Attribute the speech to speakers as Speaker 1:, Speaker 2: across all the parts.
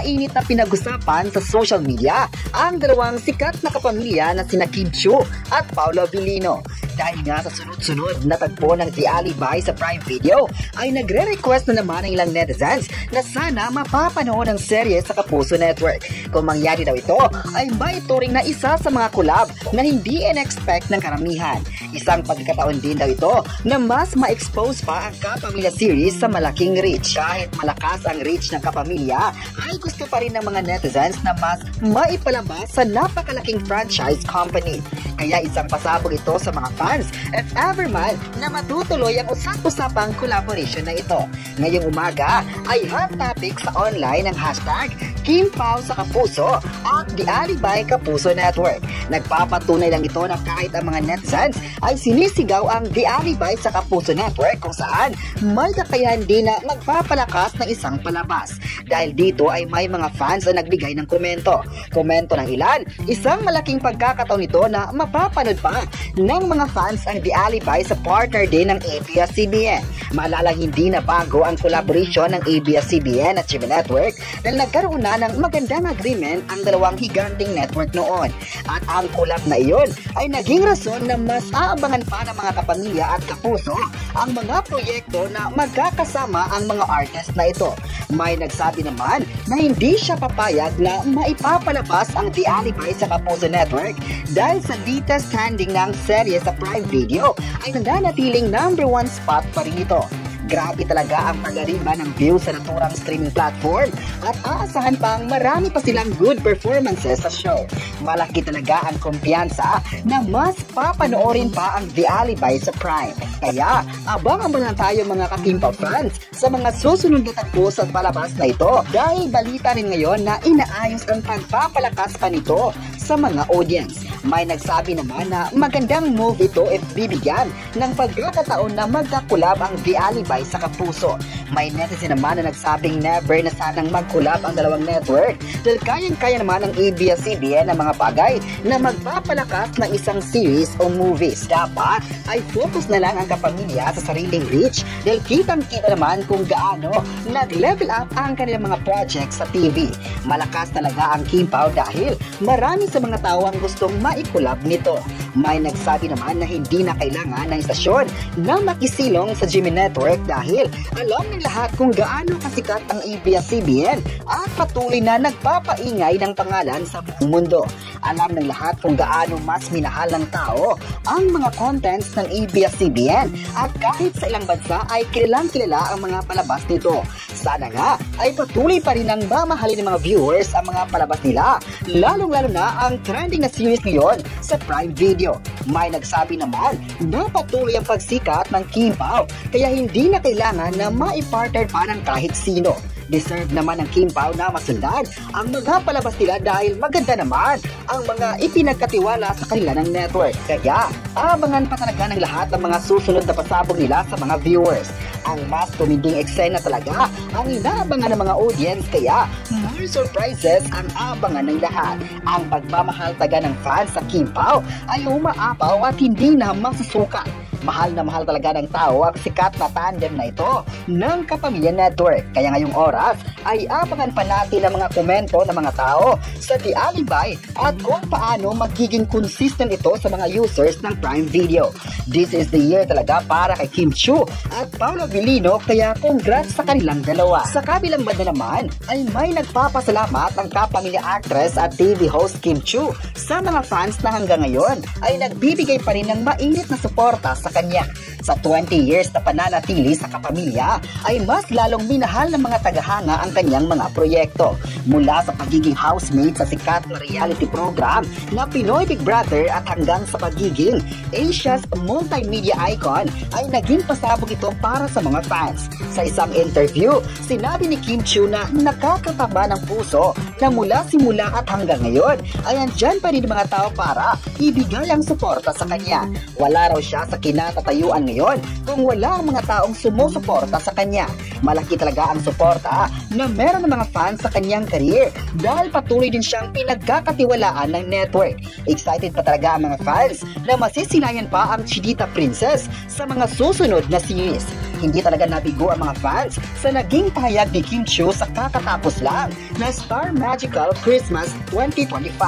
Speaker 1: Mainit na pinag-usapan sa social media ang dalawang sikat na kapamilya na sina Kim Chiu at Paolo Abilino. Dahil nga sa sunod-sunod na tagpo ng The Alibay sa Prime Video ay nagre-request na naman ang ilang netizens na sana mapapanood ang serye sa Kapuso Network. Kung mangyari daw ito ay maituring na isa sa mga collab na hindi in-expect ng karamihan. Isang pagkakataon din daw ito na mas ma-expose pa ang Kapamilya series sa malaking reach. Kahit malakas ang reach ng Kapamilya ay gusto pa rin ng mga netizens na mas maipalabas sa napakalaking franchise company. Kaya isang pasabog ito sa mga fans if ever man na matutuloy ang usap-usapang collaboration na ito. Ngayong umaga ay hot topic sa online ang hashtag Kim Pao sa Kapuso at The Alibay Kapuso Network. Nagpapatunay lang ito na kahit ang mga netizens ay sinisigaw ang The Alibay sa Kapuso Network kung saan may kakayahan din na magpapalakas ng isang palabas. Dahil dito ay may mga fans na nagbigay ng komento. Komento ng ilan, isang malaking pagkakataon nito na mapapanood pa ng mga fans ang The Alibay sa partner din ng ABS-CBN. Maalala hindi na bago ang collaboration ng ABS-CBN at GMA Network dahil nagkaroon na ng magandang agreement ang dalawang higanting network noon. At ang collab na iyon ay naging rason na mas aabangan pa ng mga kapamilya at kapuso ang mga proyekto na magkakasama ang mga artist na ito. May nagsabi naman na hindi siya papayag na maipapalabas ang The Alibay sa Kapuso Network dahil sa latest trending ng serye sa Prime Video ay nananatiling #1 spot pa rin ito. Grabe talaga ang pag-ariba ng views sa naturang streaming platform at aasahan pang marami pa silang good performances sa show. Malaki talaga ang kumpiyansa na mas papanoorin pa ang The Alibay sa Prime. Kaya, abangan muna tayo mga Kakimpa fans sa mga susunod na tagpo sa palabas na ito dahil balita rin ngayon na inaayos ang pagpapalakas pa nito sa mga audience. May nagsabi naman na magandang move ito if bibigyan ng pagkakataon na magkakulab ang The Alibay sa Kapuso. May netizen naman na nagsabing never na sanang mag-collab ang dalawang network dahil kayang-kaya naman ng ABS-CBN ng mga bagay na magpapalakas ng isang series o movies. Dapat ay focus na lang ang kapamilya sa sariling reach dahil kitang-kita naman kung gaano nag-level up ang kanilang mga projects sa TV. Malakas talaga ang Kim Pao dahil marami sa mga tao ang gustong maikulab nito. May nagsabi naman na hindi na kailangan ng istasyon na makisilong sa GMA Network dahil alam ng lahat kung gaano kasikat ang ABS-CBN at patuloy na nagpapaingay ng pangalan sa buong mundo. Alam ng lahat kung gaano mas minahal ng tao ang mga contents ng ABS-CBN at kahit sa ilang bansa ay kilalang kilala ang mga palabas nito. Sana nga ay patuloy pa rin ang mamahalin ng mga viewers ang mga palabas nila, lalong-lalo na ang trending na series ngayon sa Prime Video. May nagsabi naman na patuloy ang pagsikat ng Kim Pao kaya hindi na kailangan na maipartner pa ng kahit sino. Deserve naman ng Kim Pao na masundan ang mga palabas nila dahil maganda naman ang mga ipinagkatiwala sa kanila ng network. Kaya abangan pa talaga ng lahat ng mga susunod na pasabog nila sa mga viewers. Ang mas tuminding eksena talaga ang inaabangan ng mga audience kaya more surprises ang abangan ng lahat. Ang pagmamahal taga ng fans sa Kim Pao ay umaapaw at hindi na masusukat. Mahal na mahal talaga ng tao ang sikat na tandem na ito ng Kapamilya Network. Kaya ngayong oras ay abangan pa natin ang mga komento ng mga tao sa The Alibay at kung paano magiging consistent ito sa mga users ng Prime Video. This is the year talaga para kay Kim Chiu at Paolo Abilino kaya congrats sa kanilang dalawa. Sa kabilang banda naman ay may nagpapasalamat ang Kapamilya actress at TV host Kim Chiu sa mga fans na hanggang ngayon ay nagbibigay pa rin ng mainit na suporta sa kanya. Sa 20 years na pananatili sa Kapamilya ay mas lalong minahal ng mga tagahanga ang kanyang mga proyekto. Mula sa pagiging housemate sa sikat na reality program na Pinoy Big Brother at hanggang sa pagiging Asia's multimedia icon ay naging pasabog ito para sa mga fans. Sa isang interview, sinabi ni Kim Chiu na nakakataba ng puso na mula simula at hanggang ngayon ay andyan pa rin mga tao para ibigay ang suporta sa kanya. Wala raw siya sa kinatatayuan ngayon kung wala ang mga taong sumusuporta sa kanya. Malaki talaga ang suporta na meron ng mga fans sa kanyang career dahil patuloy din siyang pinagkakatiwalaan ng network. Excited pa talaga ang mga fans na masisilayan pa ang Chidita Princess sa mga susunod na series. hindi talaga nabigo ang mga fans sa naging pahayag ni Kim Chiu sa kakatapos lang na Star Magical Christmas 2025.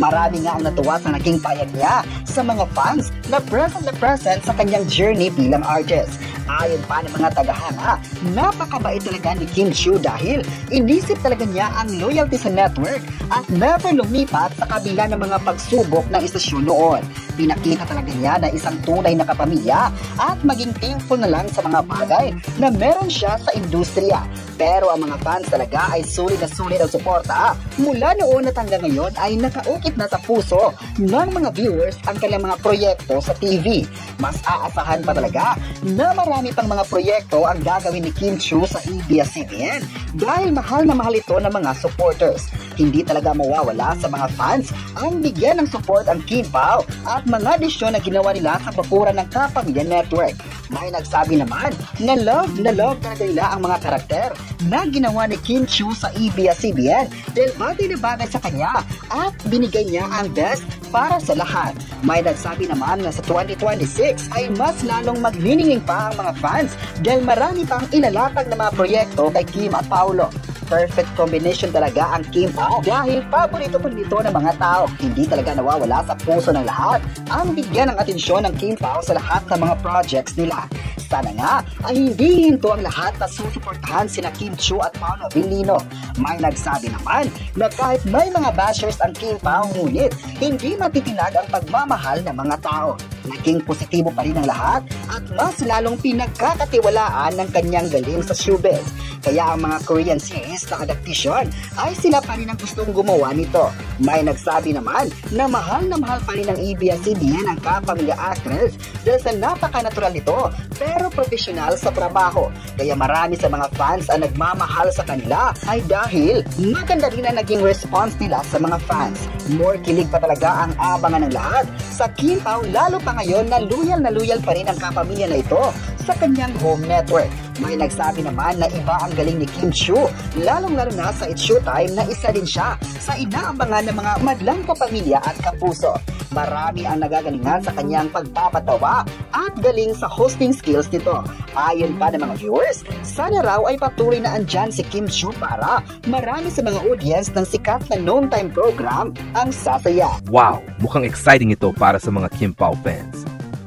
Speaker 1: Marami nga ang natuwa sa naging pahayag niya sa mga fans na present sa kanyang journey bilang artist. Ayon pa ng mga tagahanga, napakabait talaga ni Kim Chiu dahil inisip talaga niya ang loyalty sa network at never lumipat sa kabila ng mga pagsubok ng istasyon noon. Pinakita talaga niya na isang tunay na kapamilya at maging thankful na lang sa mga bagay na meron siya sa industriya. Pero ang mga fans talaga ay sulit na sulit ang suporta. Mula noon at hanggang ngayon ay nakaukit na sa puso ng mga viewers ang kanilang mga proyekto sa TV. Mas aasahan pa talaga na marami pang mga proyekto ang gagawin ni Kim Chiu sa ABS-CBN dahil mahal na mahal ito ng mga supporters. Hindi talaga mawawala sa mga fans ang bigyan ng support ang Kim Pao at mga desisyon na ginawa nila sa bakuran ng Kapamilya Network. May nagsabi naman na love talaga nila ang mga karakter na ginawa ni Kim Chiu sa ABS-CBN dahil bagay na bagay sa kanya at binigay niya ang best para sa lahat. May nagsabi naman na sa 2026 ay mas lalong magniningning pa ang mga fans dahil marami pang ilalatag na mga proyekto kay Kim at Paolo. Perfect combination talaga ang Kim Pao dahil paborito po nito ng mga tao. Hindi talaga nawawala sa puso ng lahat ang bigyan ng atensyon ng Kim Pao sa lahat ng mga projects nila. Sana nga ay hindi hinto ang lahat na susuportahan sina Kim Chiu at Paolo Abilino. May nagsabi naman na kahit may mga bashers ang Kim Pao ngunit hindi matitinag ang pagmamahal ng mga tao. Naging positibo pa rin ang lahat at mas lalong pinagkakatiwalaan ng kanyang galing sa showbiz. Kaya ang mga Korean series na adaptation ay sila pa rin ang gustong gumawa nito. May nagsabi naman na mahal pa rin ng ABS-CBN ang Kapamilya actress dahil sa napaka-natural nito pero profesional sa trabaho. Kaya marami sa mga fans ang nagmamahal sa kanila ay dahil maganda rin ang naging response nila sa mga fans. More kilig pa talaga ang abangan ng lahat sa Kim Pao lalo pa ngayon na loyal pa rin ang kapamilya na ito sa kanyang home network. May nagsabi naman na iba ang galing ni Kim Chiu, lalong-lalo na sa It's Showtime na isa din siya sa inaabangan ng mga madlang kapamilya at kapuso. Marami ang nagagalingan sa kanyang pagpapatawa at galing sa hosting skills nito. Ayon pa ng mga viewers, sana raw ay patuloy na andyan si Kim Chiu para marami sa mga audience ng sikat na noontime program ang sasaya.
Speaker 2: Wow! Mukhang exciting ito para sa mga Kim Pao fans.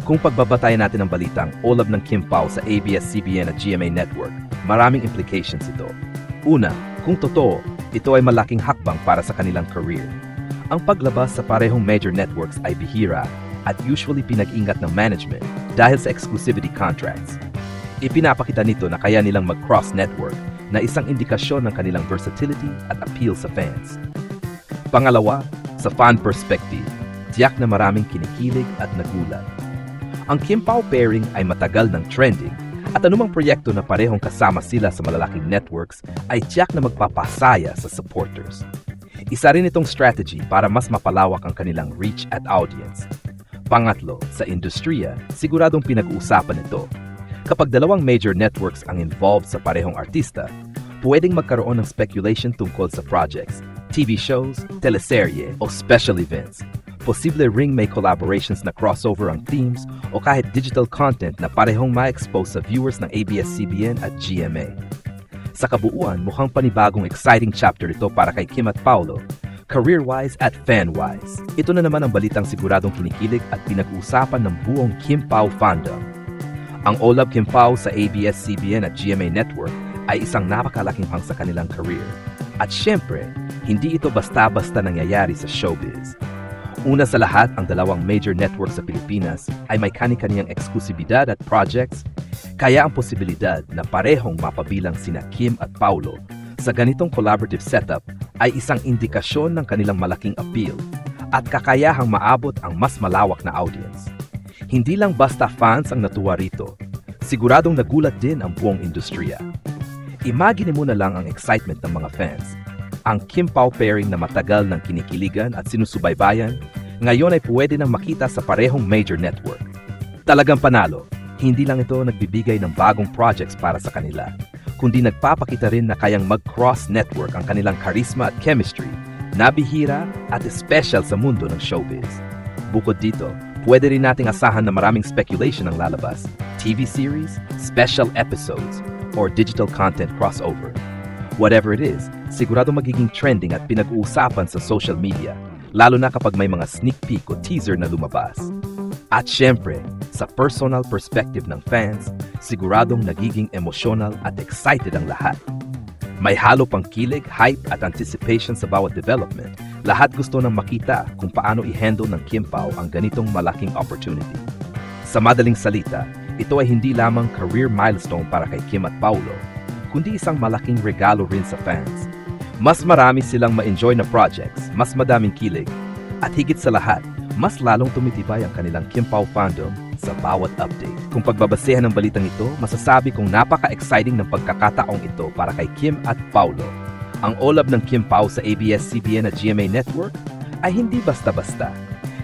Speaker 2: Kung pagbabatayan natin ang balitang olab ng Kim Pao sa ABS-CBN at GMA Network, maraming implications ito. Una, kung totoo, ito ay malaking hakbang para sa kanilang career. Ang paglabas sa parehong major networks ay bihira at usually pinag-ingat ng management dahil sa exclusivity contracts. Ipinapakita nito na kaya nilang mag-cross network na isang indikasyon ng kanilang versatility at appeal sa fans. Pangalawa, sa fan perspective, tiyak na maraming kinikilig at nagulat. Ang Kim Pao pairing ay matagal ng trending at anumang proyekto na parehong kasama sila sa malalaking networks ay tiyak na magpapasaya sa supporters. Isa rin itong strategy para mas mapalawak ang kanilang reach at audience. Pangatlo, sa industriya, siguradong pinag-uusapan ito. Kapag dalawang major networks ang involved sa parehong artista, pwedeng magkaroon ng speculation tungkol sa projects, TV shows, teleserye o special events. Posible ring may collaborations na crossover ang themes o kahit digital content na parehong ma-expose sa viewers ng ABS-CBN at GMA. Sa kabuuan, mukhang panibagong exciting chapter ito para kay Kim at Paolo, career-wise at fan-wise. Ito na naman ang balitang siguradong kinikilig at pinag-uusapan ng buong Kim Pao fandom. Ang Olab Kim Pao sa ABS-CBN at GMA Network ay isang napakalaking hang sa kanilang career. At syempre, hindi ito basta-basta nangyayari sa showbiz. Una sa lahat, ang dalawang major networks sa Pilipinas ay may kani-kaniyang eksklusibidad at projects, kaya ang posibilidad na parehong mapabilang sina Kim at Paolo sa ganitong collaborative setup ay isang indikasyon ng kanilang malaking appeal at kakayahang maabot ang mas malawak na audience. Hindi lang basta fans ang natuwa rito, siguradong nagulat din ang buong industriya. Imagine mo na lang ang excitement ng mga fans. Ang Kim Pao pairing na matagal ng kinikiligan at sinusubaybayan, ngayon ay pwede nang makita sa parehong major network. Talagang panalo, hindi lang ito nagbibigay ng bagong projects para sa kanila, kundi nagpapakita rin na kayang mag-cross network ang kanilang charisma at chemistry, na bihira at special sa mundo ng showbiz. Bukod dito, Pwede rin nating asahan na maraming speculation ang lalabas, TV series, special episodes, or digital content crossover. Whatever it is, sigurado magiging trending at pinag-uusapan sa social media, lalo na kapag may mga sneak peek o teaser na lumabas. At syempre, sa personal perspective ng fans, siguradong nagiging emotional at excited ang lahat. May halo pang kilig, hype at anticipation sa bawat development. Lahat gusto nang makita kung paano i-handle ng Kim Pao ang ganitong malaking opportunity. Sa madaling salita, ito ay hindi lamang career milestone para kay Kim at Paulo, kundi isang malaking regalo rin sa fans. Mas marami silang ma-enjoy na projects, mas madaming kilig, at higit sa lahat, mas lalong tumitibay ang kanilang Kim Pao fandom sa bawat update. Kung pagbabasehan ng balitang ito, masasabi kong napaka-exciting ng pagkakataong ito para kay Kim at Paulo. Ang olab ng Kim Pao sa ABS-CBN at GMA Network ay hindi basta-basta.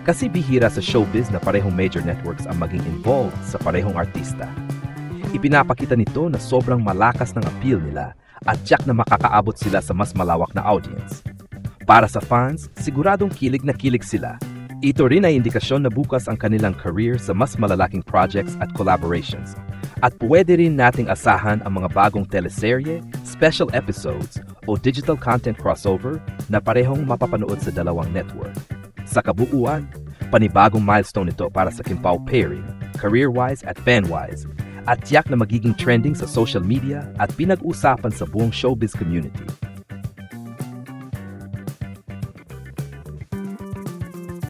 Speaker 2: Kasi bihira sa showbiz na parehong major networks ang maging involved sa parehong artista. Ipinapakita nito na sobrang malakas ng appeal nila at tiyak na makakaabot sila sa mas malawak na audience. Para sa fans, siguradong kilig na kilig sila. Ito rin ay indikasyon na bukas ang kanilang career sa mas malalaking projects at collaborations. At pwede rin nating asahan ang mga bagong teleserye, special episodes, o digital content crossover na parehong mapapanood sa dalawang network. Sa kabuuan, panibagong milestone ito para sa Kim Pao pairing, career-wise at fan-wise, at tiyak na magiging trending sa social media at pinag-usapan sa buong showbiz community.